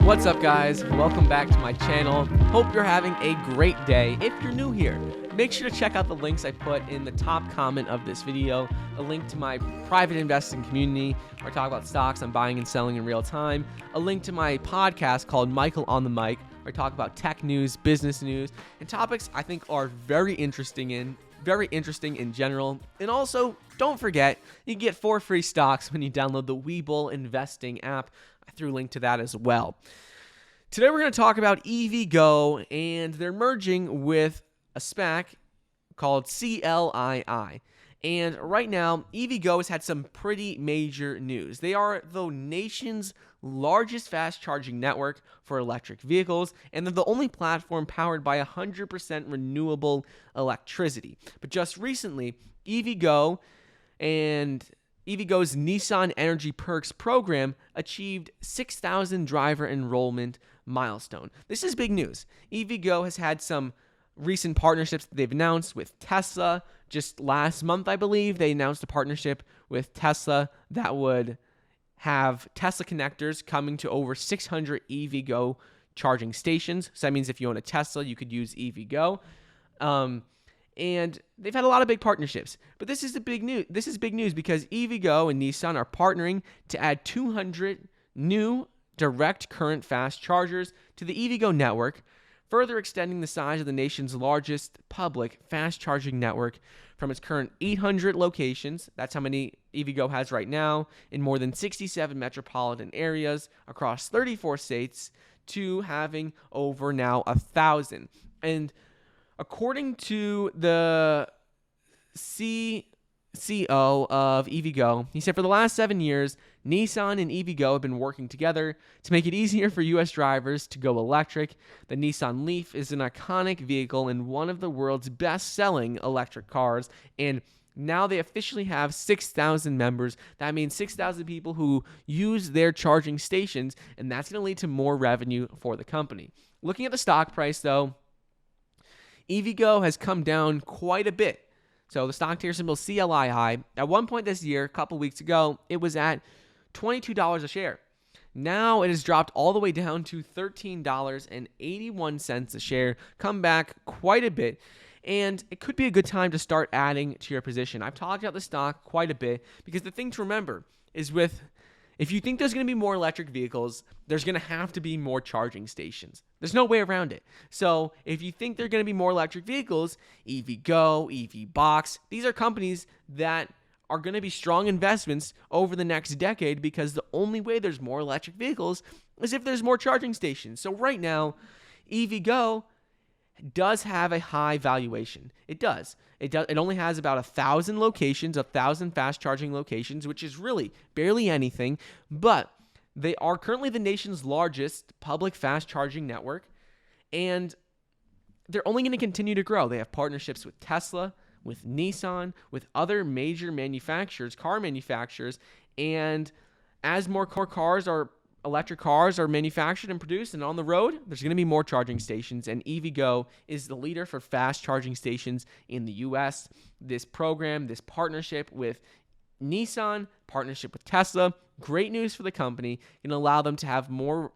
What's up, guys? Welcome back to my channel. Hope you're having a great day. If you're new here, make sure to check out the links I put in the top comment of this video, a link to my private investing community where I talk about stocks I'm buying and selling in real time, a link to my podcast called Michael on the Mic where I talk about tech news, business news, and topics I think are very interesting in general. And also, don't forget, you can get 4 free stocks when you download the Webull investing app. I threw a link to that as well. Today we're going to talk about EVGo, and they're merging with a SPAC called CLII. And right now, EVGo has had some pretty major news. They are the nation's largest fast charging network for electric vehicles, and they're the only platform powered by 100% renewable electricity. But just recently, EVGo's Nissan Energy Perks program achieved 6,000 driver enrollment milestone. This is big news. EVGo has had some recent partnerships that they've announced with Tesla. Just last month, I believe, they announced a partnership with Tesla that would have Tesla connectors coming to over 600 EVGo charging stations. So that means if you own a Tesla, you could use EVGo. And they've had a lot of big partnerships. But this is big news because EVGo and Nissan are partnering to add 200 new direct current fast chargers to the EVGo network, further extending the size of the nation's largest public fast charging network from its current 800 locations. That's how many EVGo has right now in more than 67 metropolitan areas across 34 states to having over now 1,000. And according to the CEO of EVGo, he said for the last 7 years, Nissan and EVGo have been working together to make it easier for U.S. drivers to go electric. The Nissan Leaf is an iconic vehicle and one of the world's best-selling electric cars, and now they officially have 6,000 members. That means 6,000 people who use their charging stations, and that's going to lead to more revenue for the company. Looking at the stock price, though, EVGo has come down quite a bit. So the stock ticker symbol CLII, at one point this year, a couple weeks ago, it was at $22 a share. Now it has dropped all the way down to $13.81 a share, come back quite a bit, and it could be a good time to start adding to your position. I've talked about the stock quite a bit because the thing to remember is if you think there's going to be more electric vehicles, there's going to have to be more charging stations. There's no way around it. So if you think there are going to be more electric vehicles, EVGo, EVbox, these are companies that are going to be strong investments over the next decade because the only way there's more electric vehicles is if there's more charging stations. So right now, EVGo does have a high valuation. It does. It only has about 1,000 locations, 1,000 fast charging locations, which is really barely anything. But they are currently the nation's largest public fast charging network, and they're only going to continue to grow. They have partnerships with Tesla, with Nissan, with other major manufacturers, car manufacturers, and as more electric cars are manufactured and produced and on the road, there's going to be more charging stations, and EVGo is the leader for fast charging stations in the U.S. This program, this partnership with Nissan, partnership with Tesla, great news for the company, can allow them to have more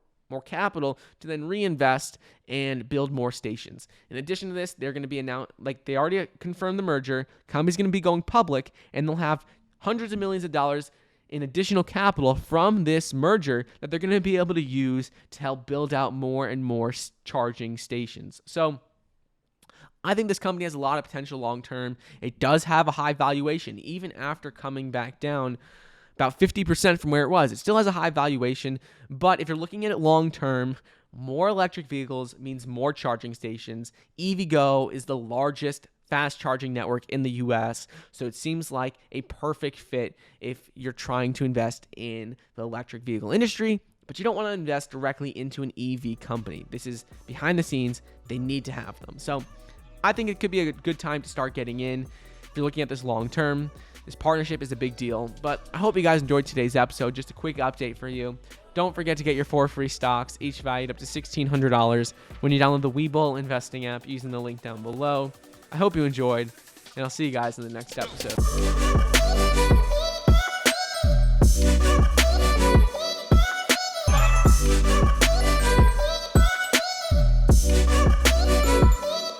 capital to then reinvest and build more stations. In addition to this, they're going to be announced, like they already confirmed the merger, company's going to be going public, and they'll have hundreds of millions of dollars in additional capital from this merger that they're going to be able to use to help build out more and more charging stations. So I think this company has a lot of potential long term. It does have a high valuation, even after coming back down about 50% from where it was. It still has a high valuation, but if you're looking at it long term, more electric vehicles means more charging stations. EVGo is the largest fast charging network in the US, so it seems like a perfect fit if you're trying to invest in the electric vehicle industry, but you don't want to invest directly into an EV company. This is behind the scenes. They need to have them. So I think it could be a good time to start getting in if you're looking at this long term. This partnership is a big deal, but I hope you guys enjoyed today's episode. Just a quick update for you. Don't forget to get your 4 free stocks, each valued up to $1,600 when you download the Webull investing app using the link down below. I hope you enjoyed, and I'll see you guys in the next episode.